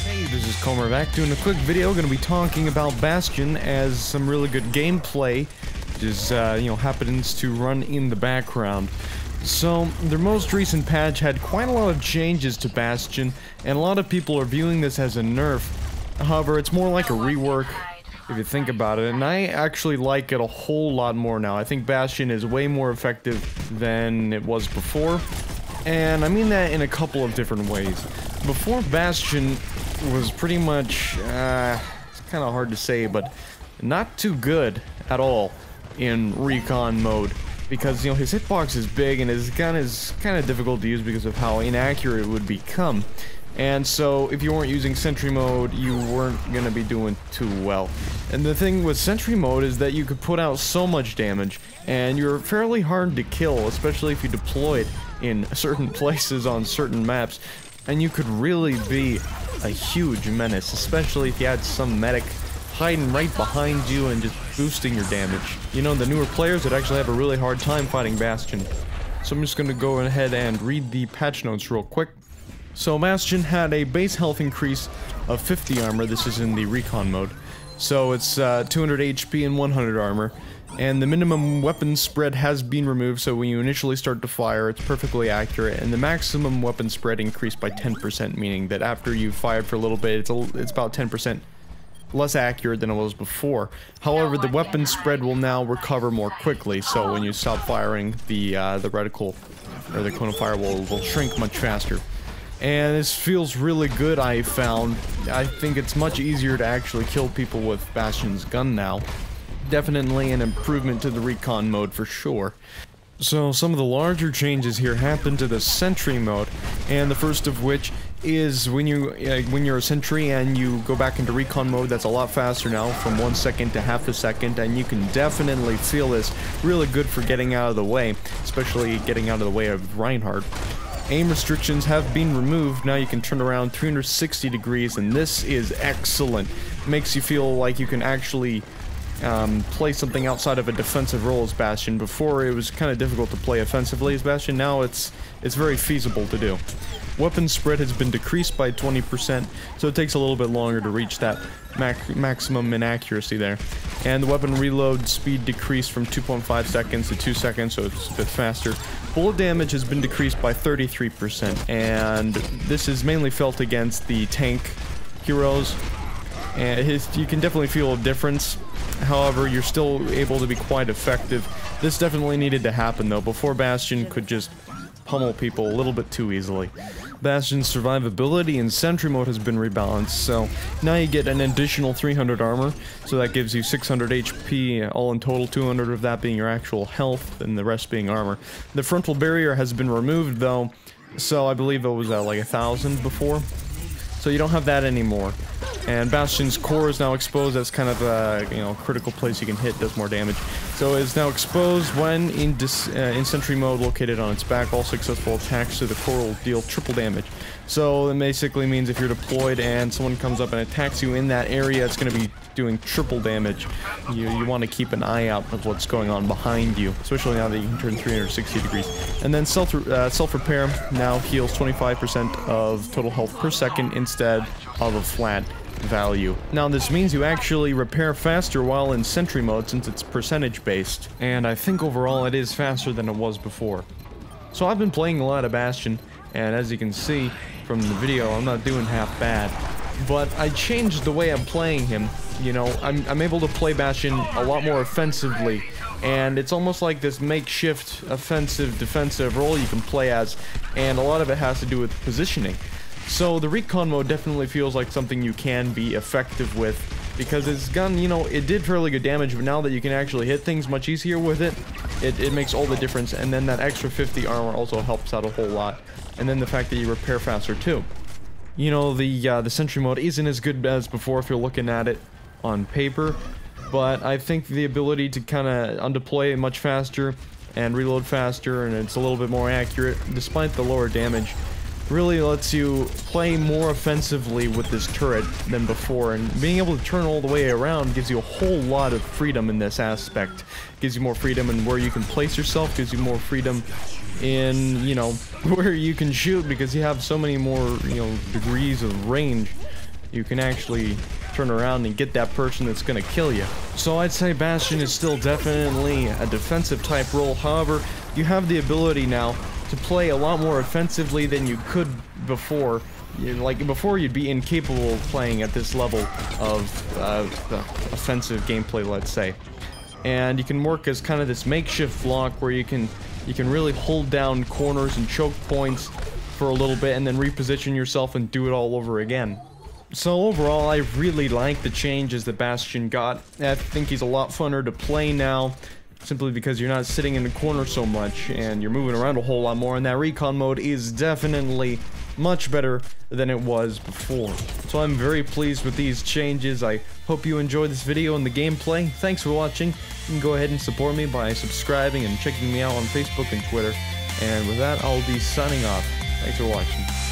Hey, this is Comer back doing a quick video. Going to be talking about Bastion as some really good gameplay is, happens to run in the background. So, their most recent patch had quite a lot of changes to Bastion, and a lot of people are viewing this as a nerf. However, it's more like a rework, if you think about it, and I actually like it a whole lot more now. I think Bastion is way more effective than it was before, and I mean that in a couple of different ways. Before, Bastion was pretty much, it's kind of hard to say, but not too good at all in recon mode. Because, you know, his hitbox is big and his gun is kind of difficult to use because of how inaccurate it would become. And so, if you weren't using Sentry mode, you weren't gonna be doing too well. And the thing with Sentry mode is that you could put out so much damage, and you're fairly hard to kill, especially if you deploy it in certain places on certain maps. And you could really be a huge menace, especially if you had some medic hiding right behind you and just boosting your damage. You know, the newer players would actually have a really hard time fighting Bastion. So I'm just gonna go ahead and read the patch notes real quick. So Bastion had a base health increase of 50 armor. This is in the recon mode. So it's 200 HP and 100 armor. And the minimum weapon spread has been removed, so when you initially start to fire, it's perfectly accurate. And the maximum weapon spread increased by 10%, meaning that after you've fired for a little bit, it's about 10% less accurate than it was before. However, the weapon spread will now recover more quickly, so when you stop firing, the reticle, or the cone of fire will shrink much faster. And this feels really good, I found. I think it's much easier to actually kill people with Bastion's gun now. Definitely an improvement to the recon mode for sure. So some of the larger changes here happen to the Sentry mode, and the first of which is when you're a Sentry and you go back into recon mode, that's a lot faster now, from 1 second to half a second, and you can definitely feel this really good for getting out of the way, especially getting out of the way of Reinhardt. Aim restrictions have been removed. Now you can turn around 360 degrees, and this is excellent. Makes you feel like you can actually play something outside of a defensive role as Bastion. Before, it was kind of difficult to play offensively as Bastion. Now it's very feasible to do. Weapon spread has been decreased by 20%, so it takes a little bit longer to reach that maximum inaccuracy there. And the weapon reload speed decreased from 2.5 seconds to 2 seconds, so it's a bit faster. Bullet damage has been decreased by 33%, and this is mainly felt against the tank heroes. And you can definitely feel a difference. However, you're still able to be quite effective. This definitely needed to happen though. Before, Bastion could just pummel people a little bit too easily. Bastion's survivability in Sentry mode has been rebalanced, so now you get an additional 300 armor, so that gives you 600 HP, all in total, 200 of that being your actual health, and the rest being armor. The frontal barrier has been removed though, so I believe it was like 1,000 before, so you don't have that anymore. And Bastion's core is now exposed. That's kind of a critical place you can hit, does more damage. So it's now exposed when in Sentry mode, located on its back. All successful attacks to the core will deal triple damage. So it basically means if you're deployed and someone comes up and attacks you in that area, it's going to be doing triple damage. You want to keep an eye out of what's going on behind you, especially now that you can turn 360 degrees. And then self-repair now heals 25% of total health per second instead of a flat value. Now this means you actually repair faster while in Sentry mode since it's percentage based, and I think overall it is faster than it was before. So I've been playing a lot of Bastion, and as you can see from the video, I'm not doing half bad. But I changed the way I'm playing him. You know, I'm able to play Bastion a lot more offensively, and it's almost like this makeshift offensive defensive role you can play as, and a lot of it has to do with positioning. So the recon mode definitely feels like something you can be effective with, because his gun, you know, it did fairly good damage, but now that you can actually hit things much easier with it, it makes all the difference. And then that extra 50 armor also helps out a whole lot. And then the fact that you repair faster too. You know, the Sentry mode isn't as good as before if you're looking at it on paper, but I think the ability to kind of undeploy much faster and reload faster, and it's a little bit more accurate, despite the lower damage, really lets you play more offensively with this turret than before, and being able to turn all the way around gives you a whole lot of freedom in this aspect. Gives you more freedom in where you can place yourself, gives you more freedom in, you know, where you can shoot, because you have so many more, you know, degrees of range. You can actually turn around and get that person that's gonna kill you. So I'd say Bastion is still definitely a defensive type role. However, you have the ability now to play a lot more offensively than you could before. Like before, you'd be incapable of playing at this level of offensive gameplay, let's say. And you can work as kind of this makeshift block where you can really hold down corners and choke points for a little bit and then reposition yourself and do it all over again. So overall, I really like the changes that Bastion got. I think he's a lot funner to play now, simply because you're not sitting in the corner so much and you're moving around a whole lot more, and that recon mode is definitely much better than it was before. So I'm very pleased with these changes. I hope you enjoyed this video and the gameplay. Thanks for watching. You can go ahead and support me by subscribing and checking me out on Facebook and Twitter. And with that, I'll be signing off. Thanks for watching.